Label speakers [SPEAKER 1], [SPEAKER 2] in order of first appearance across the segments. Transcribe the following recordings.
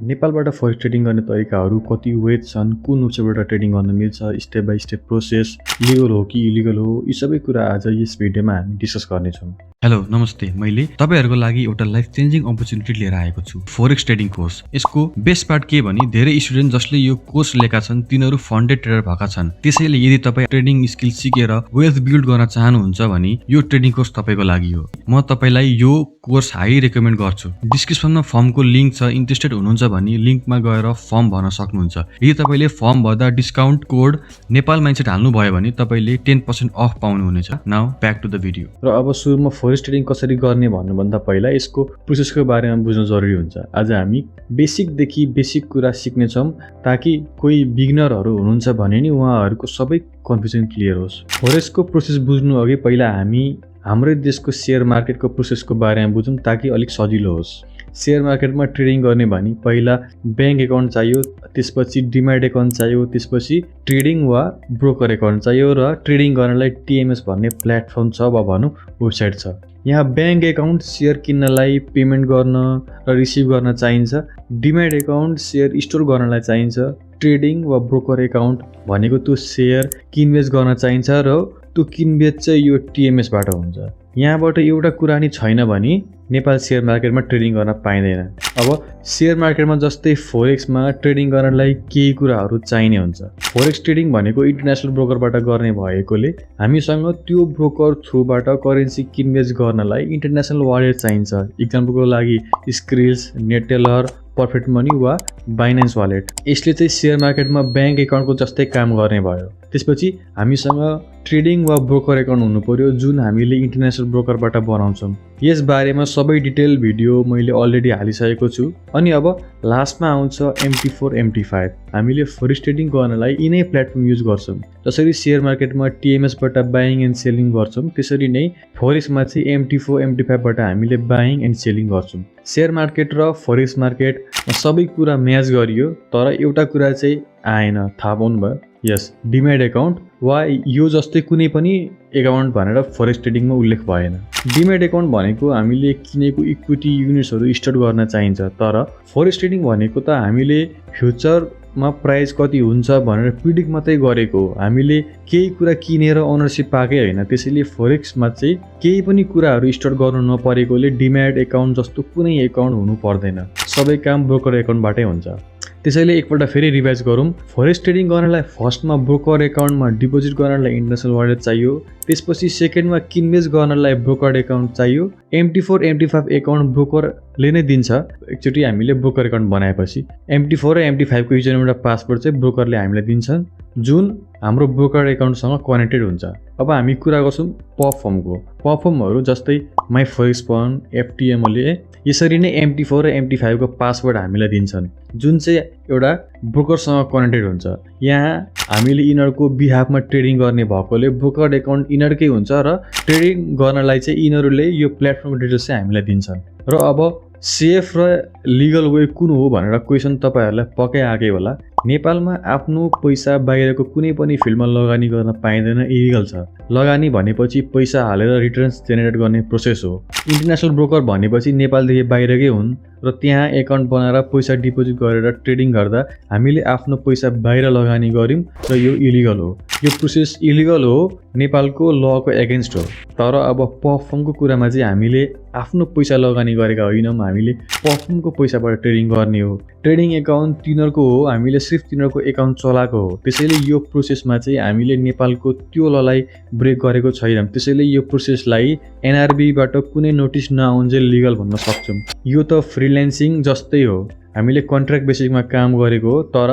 [SPEAKER 1] नेपालबाट forex trading गर्ने तरिकाहरू कति वैध छन्, कुन वेबसाइटबाट ट्रेडिङ गर्न मिल्छ, step by step process, legal हो कि इलिगल हो, यी सबै कुरा आज यस भिडियोमा हामी डिस्कस गर्नेछौँ।
[SPEAKER 2] हेलो नमस्ते, मैले तपाईहरुको लागि एउटा लाइफ चेन्जिङ अपर्च्युनिटी लिएर आएको छु, फोरेक्स ट्रेडिङ कोर्स। यसको बेस्ट पार्ट के भने धेरै स्टुडेन्ट जसले यो कोर्स लिएका छन् तिनीहरू फन्डेड ट्रेडर भएका छन्। त्यसैले यदि तपाई ट्रेडिङ स्किल सिकेर वेल्थ बिल्ड गर्न चाहनुहुन्छ भने यो ट्रेडिङ कोर्स तपाईको लागि हो। म तपाईलाई यो कोर्स हाई रेकमेन्ड गर्छु। डिस्क्रिप्सनमा फर्मको लिंक छ, इन्ट्रेस्टेड हुनुहुन्छ भने लिंकमा गएर फर्म भर्न सक्नुहुन्छ। यदि तपाईले फर्म भर्दा डिस्काउन्ट कोड नेपाल माइन्डसेट हाल्नु भयो भने तपाईले 10% अफ पाउनुहुनेछ। Now back to the video.
[SPEAKER 1] र अब सुरुमा फरेक्स ट्रेडिङ कसरी गर्ने भन्नुभन्दा पहिला यसको प्रोसेसको बारेमा बुझ्नु जरुरी हुन्छ। आज हामी बेसिकदेखि बेसिक कुरा सिक्नेछौँ ताकि कोही बिगिनरहरू हुनुहुन्छ भने नि उहाँहरूको सबै कन्फ्युजन क्लियर होस्। फरेक्सको प्रोसेस बुझ्नु अघि पहिला हामी हाम्रै देशको शेयर मार्केटको प्रोसेसको बारेमा बुझौँ ताकि अलिक सजिलो होस्। शेयर मार्केटमा ट्रेडिङ गर्ने भने पहिला ब्याङ्क एकाउन्ट चाहियो, त्यसपछि डिम्याट एकाउन्ट चाहियो, त्यसपछि ट्रेडिङ वा ब्रोकर एकाउन्ट चाहियो र ट्रेडिङ गर्नलाई टिएमएस भन्ने प्लेटफर्म छ वा भनौँ वेबसाइट छ। यहाँ ब्याङ्क एकाउन्ट सेयर किन्नलाई, पेमेन्ट गर्न र रिसिभ गर्न चाहिन्छ। डिम्याट एकाउन्ट सेयर स्टोर गर्नलाई चाहिन्छ। ट्रेडिङ वा ब्रोकर एकाउन्ट भनेको त्यो सेयर किनबेच गर्न चाहिन्छ र त्यो किनबेच चाहिँ यो टिएमएसबाट हुन्छ। यहाँबाट एउटा कुरा नि छैन भने नेपाल सेयर मार्केटमा ट्रेडिङ गर्न पाइँदैन। अब सेयर मार्केटमा जस्तै फोरेक्समा ट्रेडिङ गर्नलाई केही कुराहरू चाहिने हुन्छ। फोरेक्स ट्रेडिङ भनेको इन्टरनेसनल ब्रोकरबाट गर्ने भएकोले हामीसँग त्यो ब्रोकर थ्रुबाट करेन्सी किनबेच गर्नलाई इन्टरनेसनल वालेट चाहिन्छ। इक्जाम्पलको लागि स्क्रिल्स, नेटेलर, पर्फेक्ट मनी वा बाइनेन्स वालेट। यसले चाहिँ सेयर मार्केटमा ब्याङ्क एकाउन्टको जस्तै काम गर्ने भयो। त्यसपछि हामीसँग ट्रेडिङ वा ब्रोकर एकाउन्ट हुनु पर्यो जुन हामीले इन्टरनेसनल ब्रोकरबाट बनाउँछौँ। यस बारेमा सबै डिटेल भिडियो मैले अलरेडी हालिसकेको छु। अनि अब लास्टमा आउँछ MT4 MT5। हामीले फरेक्स ट्रेडिङ गर्नलाई यिनै प्लेटफर्म युज गर्छौँ। जसरी सेयर मार्केटमा टिएमएसबाट बाइङ एन्ड सेलिङ गर्छौँ त्यसरी नै फरेक्समा चाहिँ MT4 MT5बाट हामीले बाइङ एन्ड सेलिङ गर्छौँ। सेयर मार्केट र फरेक्स मार्केटमा सबै कुरा म्याच गरियो, तर एउटा कुरा चाहिँ आएन, थाहा पाउनु भयो? यस, डिम्याट एकाउन्ट वा यो जस्तै कुनै पनि एकाउन्ट भनेर फरेक्स ट्रेडिङमा उल्लेख भएन। डिम्याट एकाउन्ट भनेको हामीले किनेको इक्विटी युनिट्सहरू स्टार्ट गर्न चाहिन्छ, तर फरेक्स ट्रेडिङ भनेको त हामीले फ्युचरमा प्राइस कति हुन्छ भनेर प्रिडिक्ट मात्रै गरेको हो। हामीले केही कुरा किनेर ओनरसिप पाएकै होइन। त्यसैले फरेक्समा चाहिँ केही पनि कुराहरू स्टार्ट गर्नु नपरेकोले डिम्याट एकाउन्ट जस्तो कुनै एकाउन्ट हुनु पर्दैन। सबै काम ब्रोकर एकाउन्टबाटै हुन्छ। त्यसैले एकपल्ट फेरि रिभाइज गरौँ। फरेक्स ट्रेडिङ गर्नलाई फर्स्टमा ब्रोकर एकाउन्टमा डिपोजिट गर्नलाई इन्टरनेसनल वालेट चाहियो। त्यसपछि सेकेन्डमा किनबेच गर्नलाई ब्रोकर एकाउन्ट चाहियो। MT4 MT5 एकाउन्ट ब्रोकरले नै दिन्छ। एकचोटि हामीले ब्रोकर एकाउन्ट बनाएपछि MT4 र MT5 को युजरनेम र पासवर्ड चाहिँ ब्रोकरले हामीलाई दिन्छन् जुन हाम्रो ब्रोकर एकाउन्टसँग कनेक्टेड हुन्छ। अब हामी कुरा गर्छौँ प्लेटफर्मको। प्लेटफर्महरू जस्तै माई फरेक्स फन्ड, FTMले यसरी नै MT4 र MT5 को पासवर्ड हामीलाई दिन्छन् जुन चाहिँ एउटा ब्रोकरसँग कनेक्टेड हुन्छ। यहाँ हामीले यिनीहरूको बिहाफमा ट्रेडिङ गर्ने भएकोले ब्रोकर एकाउन्ट यिनीहरूकै हुन्छ र ट्रेडिङ गर्नलाई चाहिँ यिनीहरूले यो प्लेटफर्मको डिटेल्स चाहिँ हामीलाई दिन्छन्। र अब सेफ र लिगल वे कुन हो भनेर क्वेसन तपाईँहरूलाई पक्कै आएकै होला। नेपालमा आफ्नो पैसा बाहिरको कुनै पनि फिल्डमा लगानी गर्न पाइँदैन, इलिगल छ। लगानी भनेपछि पैसा हालेर रिटर्न्स जेनेरेट गर्ने प्रोसेस हो। इन्टरनेसनल ब्रोकर भनेपछि नेपालदेखि बाहिरकै हुन् र त्यहाँ एकाउन्ट बनाएर पैसा डिपोजिट गरेर ट्रेडिङ गर्दा हामीले आफ्नो पैसा बाहिर लगानी गऱ्यौँ र यो इलिगल हो। यो प्रोसेस इलिगल हो, नेपालको लको एगेन्स्ट हो। तर अब प्लेटफर्मको कुरामा चाहिँ हामीले आफ्नो पैसा लगानी गरेका होइनौँ, हामीले प्लेटफर्मको पैसाबाट ट्रेडिङ गर्ने हो। ट्रेडिङ एकाउन्ट तिनीहरूको हो, हामीले सिर्फ तिनीहरूको एकाउन्ट चलाएको हो। त्यसैले यो प्रोसेसमा चाहिँ हामीले नेपालको त्यो ललाई ब्रेक गरेको छैनौँ। त्यसैले यो प्रोसेसलाई NRBबाट कुनै नोटिस नआउन्जेल लिगल भन्न सक्छौँ। यो त फ्रिल्यान्सिङ जस्तै हो, हामीले कन्ट्र्याक्ट बेसिसमा काम गरेको हो, तर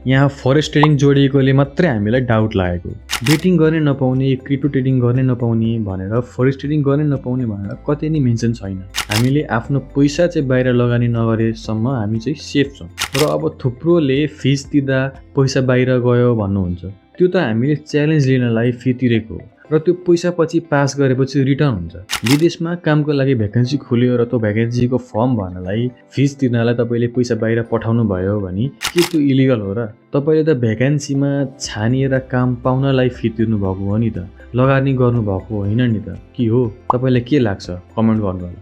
[SPEAKER 1] यहाँ फरेक्स ट्रेडिङ जोडिएकोले मात्रै हामीलाई डाउट लागेको। बेटिङ गर्ने नपाउने, क्रिप्टो ट्रेडिङ गर्ने नपाउने भनेर, फरेक्स ट्रेडिङ गर्ने नपाउने भनेर कतै नि मेन्सन छैन। हामीले आफ्नो पैसा चाहिँ बाहिर लगानी नगरेसम्म हामी चाहिँ सेफ छौँ। र अब थुप्रोले फिस तिर्दा पैसा बाहिर गयो भन्नुहुन्छ, त्यो त हामीले च्यालेन्ज लिनलाई फी तिरेको हो र त्यो पैसा पछि पास गरेपछि रिटर्न हुन्छ। विदेशमा कामको लागि भ्याकेन्सी खोल्यो र त्यो भ्याकेन्सीको फर्म भर्नलाई फिस तिर्नलाई तपाईँले पैसा बाहिर पठाउनु भयो भने के त्यो इलिगल हो र? तपाईँले त भ्याकेन्सीमा छानिएर काम पाउनलाई फी तिर्नु भएको हो नि त, लगानी गर्नु भएको होइन नि त। के हो? तपाईँलाई के लाग्छ? कमेन्ट गर्नु होला।